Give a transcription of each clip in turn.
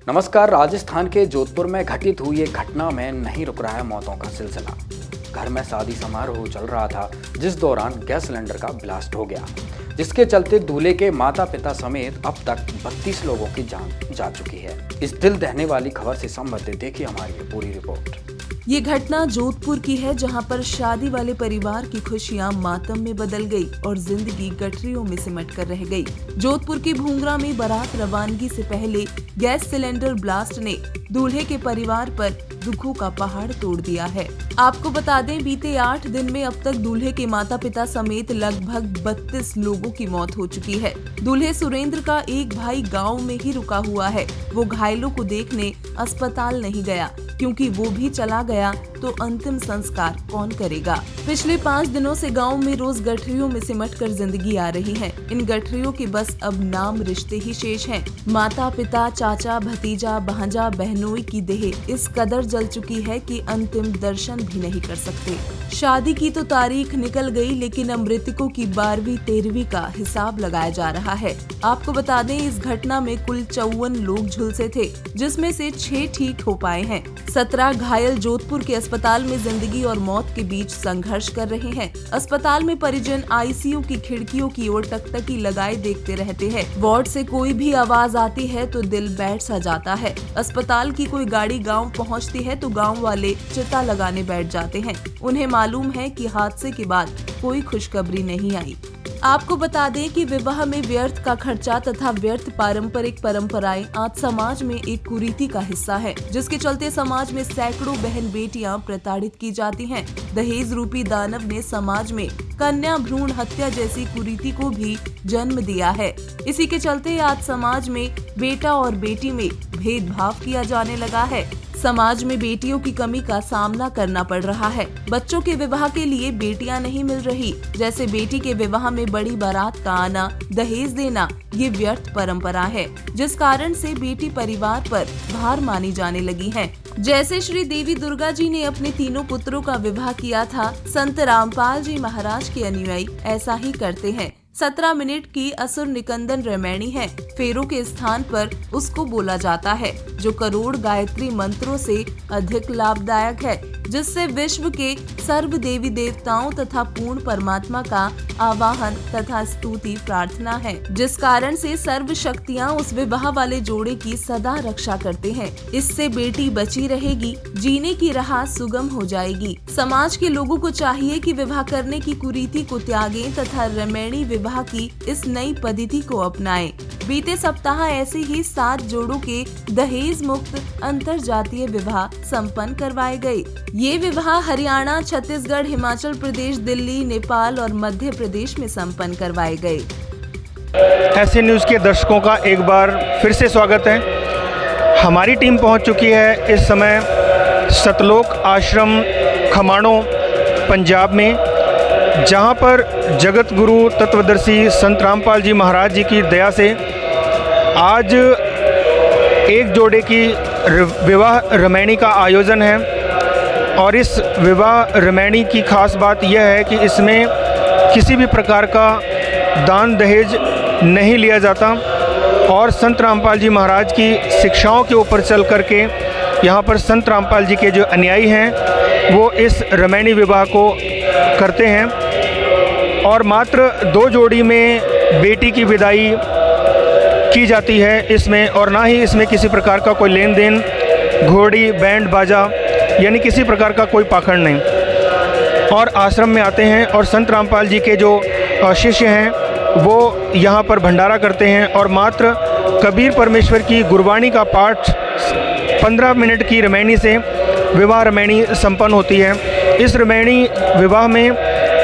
नमस्कार। राजस्थान के जोधपुर में घटित हुई एक घटना में नहीं रुक रहा है मौतों का सिलसिला। घर में शादी समारोह चल रहा था, जिस दौरान गैस सिलेंडर का ब्लास्ट हो गया, जिसके चलते दूल्हे के माता पिता समेत अब तक 32 लोगों की जान जा चुकी है। इस दिल दहने वाली खबर से संबंधित देखिए हमारी ये पूरी रिपोर्ट। ये घटना जोधपुर की है, जहां पर शादी वाले परिवार की खुशियां मातम में बदल गई और जिंदगी गठरियों में सिमट कर रह गई। जोधपुर के भूंगरा में बारात रवानगी से पहले गैस सिलेंडर ब्लास्ट ने दूल्हे के परिवार पर दुखों का पहाड़ तोड़ दिया है। आपको बता दें, बीते 8 दिन में अब तक दूल्हे के माता पिता समेत लगभग 32 लोगों की मौत हो चुकी है। दूल्हे सुरेंद्र का एक भाई गांव में ही रुका हुआ है। वो घायलों को देखने अस्पताल नहीं गया, क्योंकि वो भी चला गया तो अंतिम संस्कार कौन करेगा। पिछले 5 दिनों से गांव में रोज गठरियों में सिमटकर जिंदगी आ रही है। इन गठरियों के बस अब नाम रिश्ते ही शेष हैं। माता पिता, चाचा, भतीजा, भांजा, बहनोई की देह इस कदर जल चुकी है कि अंतिम दर्शन भी नहीं कर सकते। शादी की तो तारीख निकल गई, लेकिन मृतकों की 12वीं 13वीं का हिसाब लगाया जा रहा है। आपको बता दें, इस घटना में कुल 54 लोग झुलसे थे, जिसमें से 6 ठीक हो पाए हैं। 17 घायल जोधपुर के अस्पताल में जिंदगी और मौत के बीच संघर्ष कर रहे हैं। अस्पताल में परिजन आईसीयू की खिड़कियों की ओर टकटकी लगाए देखते रहते हैं। वार्ड से कोई भी आवाज आती है तो दिल बैठ सा जाता है। अस्पताल की कोई गाड़ी गांव पहुंचती है तो गांव वाले चिता लगाने बैठ जाते हैं। उन्हें मालूम है कि हादसे के बाद कोई खुशखबरी नहीं आई। आपको बता दें कि विवाह में व्यर्थ का खर्चा तथा व्यर्थ पारंपरिक परंपराएं आज समाज में एक कुरीति का हिस्सा है, जिसके चलते समाज में सैकड़ों बहन बेटियां प्रताड़ित की जाती हैं। दहेज रूपी दानव ने समाज में कन्या भ्रूण हत्या जैसी कुरीति को भी जन्म दिया है। इसी के चलते आज समाज में बेटा और बेटी में भेदभाव किया जाने लगा है। समाज में बेटियों की कमी का सामना करना पड़ रहा है। बच्चों के विवाह के लिए बेटियां नहीं मिल रही। जैसे बेटी के विवाह में बड़ी बारात का आना, दहेज देना, ये व्यर्थ परंपरा है, जिस कारण से बेटी परिवार पर भार मानी जाने लगी है। जैसे श्री देवी दुर्गा जी ने अपने तीनों पुत्रों का विवाह किया था, संत रामपाल जी महाराज के अनुयायी ऐसा ही करते हैं। 17 मिनट की असुर निकंदन रमैणी है। फेरों के स्थान पर उसको बोला जाता है, जो करोड़ गायत्री मंत्रों से अधिक लाभदायक है, जिससे विश्व के सर्व देवी देवताओं तथा पूर्ण परमात्मा का आवाहन तथा स्तुति प्रार्थना है, जिस कारण से सर्व शक्तियाँ उस विवाह वाले जोड़े की सदा रक्षा करते हैं। इससे बेटी बची रहेगी, जीने की राह सुगम हो जाएगी। समाज के लोगों को चाहिए कि विवाह करने की कुरीति को त्यागें तथा रमैणी विवाह की इस नई पद्धति को अपनाएं। बीते सप्ताह ऐसे ही 7 जोड़ों के दहेज मुक्त अंतर जातीय विवाह संपन्न करवाए गए। ये विवाह हरियाणा, छत्तीसगढ़, हिमाचल प्रदेश, दिल्ली, नेपाल और मध्य प्रदेश में संपन्न करवाए गए। ऐसे न्यूज़ के दर्शकों का एक बार फिर से स्वागत है। हमारी टीम पहुंच चुकी है इस समय सतलोक आश्रम खमाणों पंजाब में, जहां पर जगत गुरु तत्वदर्शी संत रामपाल जी महाराज जी की दया से आज एक जोड़े की विवाह रमैणी का आयोजन है। और इस विवाह रमैणी की खास बात यह है कि इसमें किसी भी प्रकार का दान दहेज नहीं लिया जाता और संत रामपाल जी महाराज की शिक्षाओं के ऊपर चल करके यहाँ पर संत रामपाल जी के जो अनुयायी हैं वो इस रमैणी विवाह को करते हैं। और मात्र 2 जोड़ी में बेटी की विदाई की जाती है इसमें, और ना ही इसमें किसी प्रकार का कोई लेन देन, घोड़ी, बैंड बाजा, यानी किसी प्रकार का कोई पाखंड नहीं। और आश्रम में आते हैं और संत रामपाल जी के जो शिष्य हैं वो यहाँ पर भंडारा करते हैं और मात्र कबीर परमेश्वर की गुरबाणी का पाठ 15 मिनट की रमैणी से विवाह रमैणी संपन्न होती है। इस रमैणी विवाह में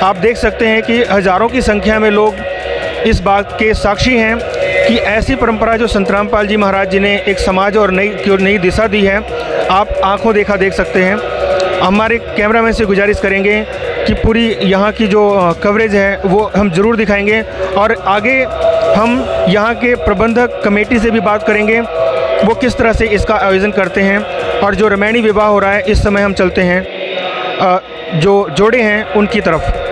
आप देख सकते हैं कि हजारों की संख्या में लोग इस बात के साक्षी हैं कि ऐसी परंपरा जो संत रामपाल जी महाराज जी ने एक समाज और नई दिशा दी है, आप आंखों देखा देख सकते हैं। हमारे कैमरामैन से गुजारिश करेंगे कि पूरी यहाँ की जो कवरेज है वो हम ज़रूर दिखाएंगे और आगे हम यहाँ के प्रबंधक कमेटी से भी बात करेंगे वो किस तरह से इसका आयोजन करते हैं। और जो रमैणी विवाह हो रहा है इस समय हम चलते हैं जो जोड़े हैं उनकी तरफ।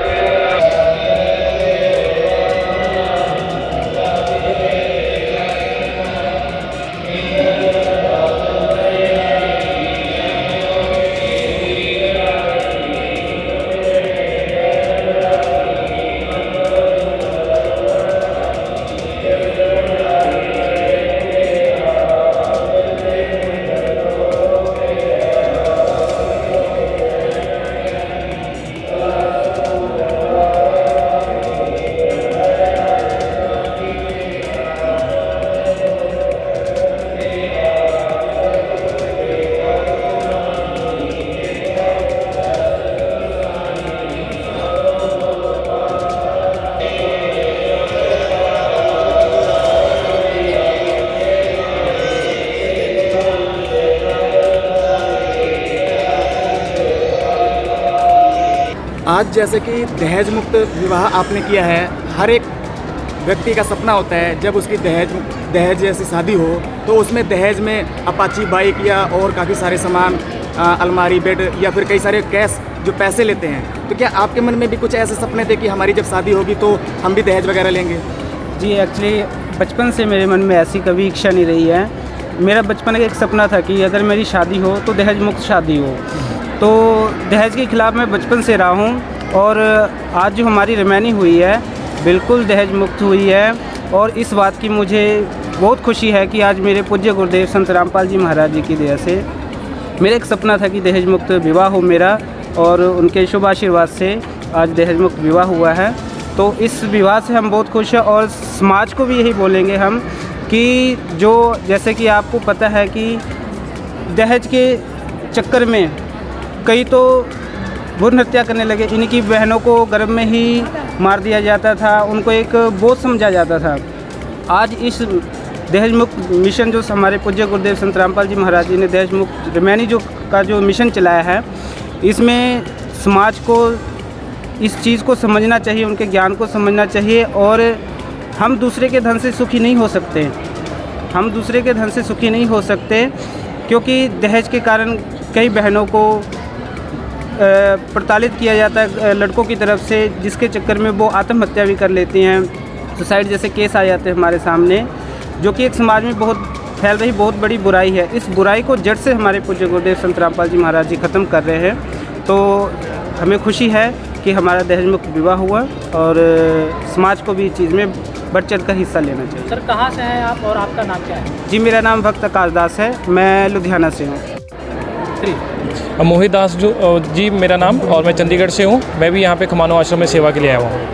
आज जैसे कि दहेज मुक्त विवाह आपने किया है, हर एक व्यक्ति का सपना होता है जब उसकी दहेज जैसी शादी हो तो उसमें दहेज में अपाची बाइक या और काफ़ी सारे सामान, अलमारी, बेड या फिर कई सारे कैश जो पैसे लेते हैं। तो क्या आपके मन में भी कुछ ऐसे सपने थे कि हमारी जब शादी होगी तो हम भी दहेज वगैरह लेंगे? जी, एक्चुअली बचपन से मेरे मन में ऐसी कभी इच्छा नहीं रही है। मेरा बचपन का एक सपना था कि अगर मेरी शादी हो तो दहेज मुक्त शादी हो। तो दहेज के ख़िलाफ़ मैं बचपन से रहा हूँ और आज जो हमारी रमैनी हुई है बिल्कुल दहेज मुक्त हुई है। और इस बात की मुझे बहुत खुशी है कि आज मेरे पूज्य गुरुदेव संत रामपाल जी महाराज जी की दया से मेरा एक सपना था कि दहेज मुक्त विवाह हो मेरा, और उनके शुभ आशीर्वाद से आज दहेज मुक्त विवाह हुआ है। तो इस विवाह से हम बहुत खुश हैं और समाज को भी यही बोलेंगे हम कि जो जैसे कि आपको पता है कि दहेज के चक्कर में कई तो भ्रूण हत्या करने लगे। इनकी बहनों को गर्भ में ही मार दिया जाता था, उनको एक बोझ समझा जाता था। आज इस दहेज मुक्त मिशन जो हमारे पूज्य गुरुदेव संत रामपाल जी महाराज जी ने दहेज मुक्त रमैनी जो मिशन चलाया है, इसमें समाज को इस चीज़ को समझना चाहिए, उनके ज्ञान को समझना चाहिए। और हम दूसरे के धन से सुखी नहीं हो सकते, हम दूसरे के धन से सुखी नहीं हो सकते, क्योंकि दहेज के कारण कई बहनों को प्रताड़ित किया जाता है लड़कों की तरफ से, जिसके चक्कर में वो आत्महत्या भी कर लेती हैं। सुसाइड जैसे केस आ जाते हैं हमारे सामने, जो कि एक समाज में बहुत फैल रही बहुत बड़ी बुराई है। इस बुराई को जड़ से हमारे पूज्य गुरुदेव संत रामपाल जी महाराज जी ख़त्म कर रहे हैं। तो हमें खुशी है कि हमारा दहेज मुक्त विवाह हुआ और समाज को भी इस चीज़ में बढ़ चढ़ कर हिस्सा लेना चाहिए। सर, कहाँ से हैं आप और आपका नाम क्या है? जी, मेरा नाम भक्त आकाश दास है, मैं लुधियाना से हूँ। मोहित दास जी मेरा नाम, और मैं चंडीगढ़ से हूँ। मैं भी यहाँ पे खमानो आश्रम में सेवा के लिए आया हुआ हूँ।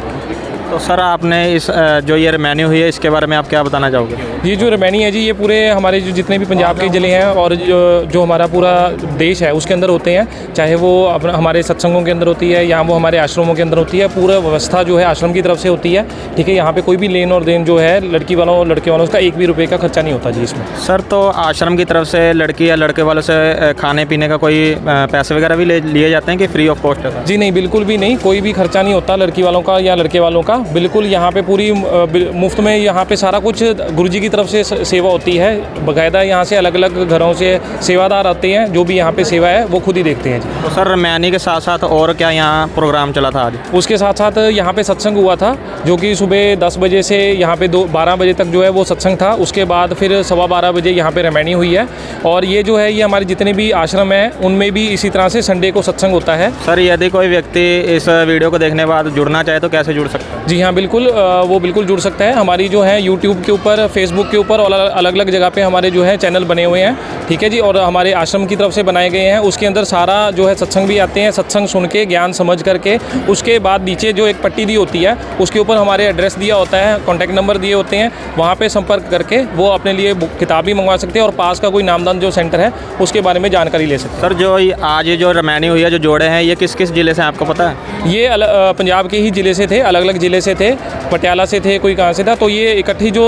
तो सर, आपने इस जो ये रमैनी हुई है इसके बारे में आप क्या बताना चाहोगे? ये जो रमैनी है जी, ये पूरे हमारे जो जितने भी पंजाब के ज़िले हैं और जो हमारा पूरा देश है उसके अंदर होते हैं, चाहे वो हमारे सत्संगों के अंदर होती है या वो हमारे आश्रमों के अंदर होती है। पूरा व्यवस्था जो है आश्रम की तरफ से होती है, ठीक है। यहाँ पे कोई भी लेन और देन जो है लड़की वालों और लड़के वालों का एक भी रुपये का खर्चा नहीं होता जी इसमें। सर, तो आश्रम की तरफ से लड़की या लड़के वालों से खाने पीने का कोई पैसे वगैरह भी लिए जाते हैं कि फ्री ऑफ कॉस्ट है? जी नहीं, बिल्कुल भी नहीं, कोई भी खर्चा नहीं होता लड़की वालों का या लड़के वालों का। बिल्कुल यहाँ पे पूरी मुफ्त में यहाँ पे सारा कुछ गुरुजी की तरफ से सेवा होती है। बाकायदा यहाँ से अलग अलग घरों से सेवादार आते हैं, जो भी यहाँ पे सेवा है वो खुद ही देखते हैं जी। तो सर, रमैनी के साथ साथ और क्या यहाँ प्रोग्राम चला था आज? उसके साथ साथ यहाँ पे सत्संग हुआ था, जो कि सुबह 10 बजे से यहाँ पे 12 बजे तक जो है वो सत्संग था। उसके बाद फिर 12:15 बजे यहाँ पे रमैनी हुई है। और ये जो है ये हमारे जितने भी आश्रम हैं उनमें भी इसी तरह से संडे को सत्संग होता है। सर, यदि कोई व्यक्ति इस वीडियो को देखने के बाद जुड़ना चाहे तो कैसे जुड़ सकता है? जी हाँ, बिल्कुल, वो बिल्कुल जुड़ सकता है। हमारी जो है यूट्यूब के ऊपर, फेसबुक के ऊपर और अलग अलग जगह पे हमारे जो है चैनल बने हुए हैं, ठीक है जी। और हमारे आश्रम की तरफ से बनाए गए हैं, उसके अंदर सारा जो है सत्संग भी आते हैं, सत्संग सुन के ज्ञान समझ करके। उसके बाद नीचे जो एक पट्टी दी होती है उसके ऊपर हमारे एड्रेस दिया होता है, कॉन्टैक्ट नंबर दिए होते हैं, वहाँ पर संपर्क करके वो अपने लिए किताब भी मंगवा सकते हैं और पास का कोई नामदान जो सेंटर है उसके बारे में जानकारी ले सकते हैं। सर, जो आज जो रमैनी हुई है, जो जोड़े हैं, ये किस किस ज़िले से आपको पता है? ये पंजाब के ही ज़िले से थे, अलग अलग ज़िले से थे, पटियाला से थे, कोई कहाँ से था। तो ये इकट्ठी जो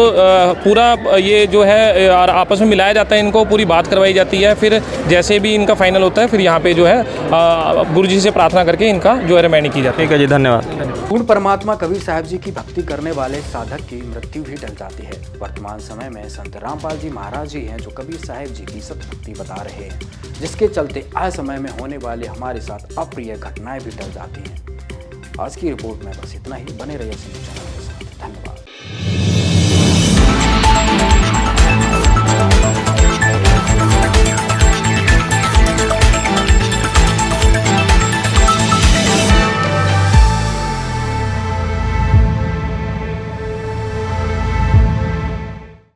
पूरा ये जो है आपस में मिलाया जाता है, इनको पूरी बात करवाई जाती है। फिर जैसे भी इनका फाइनल होता है फिर यहाँ पे जो है गुरुजी से प्रार्थना करके इनका जो है रमैनी की जाती है। ठीक है जी, धन्यवाद। पूर्ण परमात्मा कबीर साहब जी की भक्ति करने वाले साधक की मृत्यु भी टल जाती है। वर्तमान समय में संत रामपाल जी महाराज जी हैं जो कबीर साहब जी की सतभक्ति बता रहे हैं, जिसके चलते आज समय में होने वाले हमारे साथ अप्रिय घटनाएं भी टल जाती हैं। आज की रिपोर्ट में बस इतना ही। बने रहिए समाचार।